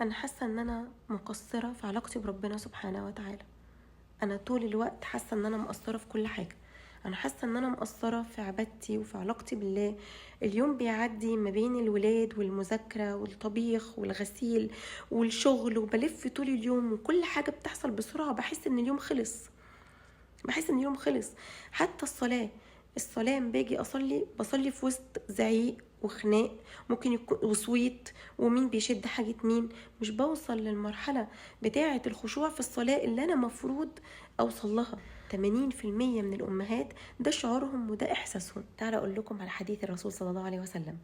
أنا حاسة إن أنا مقصرة في علاقتي بربنا سبحانه وتعالى. أنا طول الوقت حاسة إن أنا مقصرة في كل حاجة. أنا حاسة إن أنا مقصرة في عبادتي وفي علاقتي بالله. اليوم بيعدي ما بين الولاد والمذاكرة والطبيخ والغسيل والشغل، وبلف طول اليوم وكل حاجة بتحصل بسرعة. بحس إن اليوم خلص. حتى الصلاة لما باجي بصلي في وسط زعيق وخناق، ممكن يكون وصويت ومين بيشد حاجة مين. مش بوصل للمرحلة بتاعة الخشوع في الصلاة اللي أنا مفروض أوصل لها. 80% من الأمهات ده شعورهم وده إحساسهم. تعالى أقول لكم على حديث الرسول صلى الله عليه وسلم: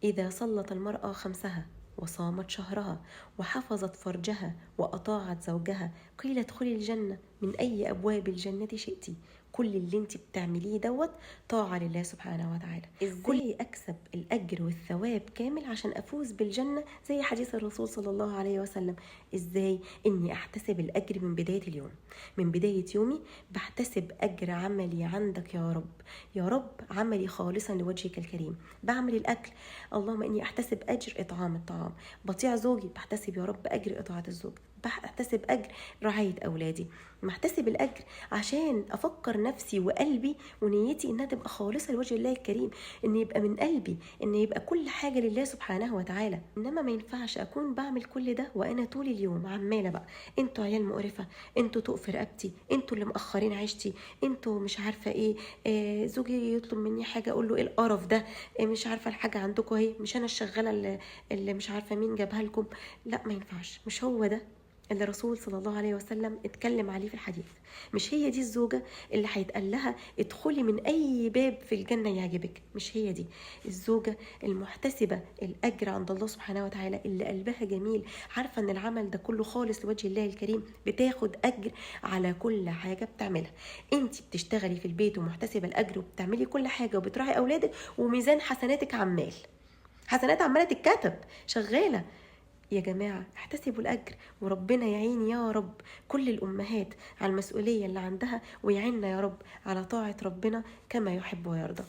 إذا صلت المرأة خمسها وصامت شهرها وحفظت فرجها وأطاعت زوجها قيل ادخلي الجنة من أي أبواب الجنة شئتي. كل اللي انت بتعمليه دوت طاعة لله سبحانه وتعالى. ازاي أكسب الأجر والثواب كامل عشان أفوز بالجنة زي حديث الرسول صلى الله عليه وسلم؟ ازاي؟ إني أحتسب الأجر من بداية اليوم، من بداية يومي بحتسب أجر عملي عندك يا رب. يا رب عملي خالصا لوجهك الكريم. بعمل الأكل، اللهم إني أحتسب أجر إطعام الطعام. بطيع زوجي، بحتسب يا رب أجر إطاعة الزوج. بحتسب أجر رعاية أولادي. محتسب الأجر عشان أفكر نفسي وقلبي ونيتي إنها تبقى خالصة لوجه الله الكريم، إن يبقى من قلبي، إن يبقى كل حاجة لله سبحانه وتعالى. إنما ما ينفعش أكون بعمل كل ده وأنا طول اليوم عمالة بقى انتوا عيال مقرفة، انتوا تقف رقبتي، انتوا اللي مأخرين عيشتي، انتوا مش عارفة ايه. زوجي يطلب مني حاجة أقول له ايه القرف ده، مش عارفة الحاجة عندكم اهي، مش أنا الشغالة اللي مش عارفة مين جابها لكم. لا، ما ينفعش. مش هو ده اللي الرسول صلى الله عليه وسلم اتكلم عليه في الحديث. مش هي دي الزوجة اللي هيتقال لها ادخلي من أي باب في الجنة يعجبك. مش هي دي الزوجة المحتسبة الأجر عند الله سبحانه وتعالى، اللي قلبها جميل، عارفة ان العمل ده كله خالص لوجه الله الكريم، بتاخد أجر على كل حاجة بتعملها. انت بتشتغلي في البيت ومحتسبة الأجر وبتعملي كل حاجة وبتراعي أولادك، وميزان حسناتك حسنات عمالة تتكتب شغالة. يا جماعة احتسبوا الأجر، وربنا يعين يا رب كل الأمهات على المسؤولية اللي عندها، ويعيننا يا رب على طاعة ربنا كما يحب ويرضى.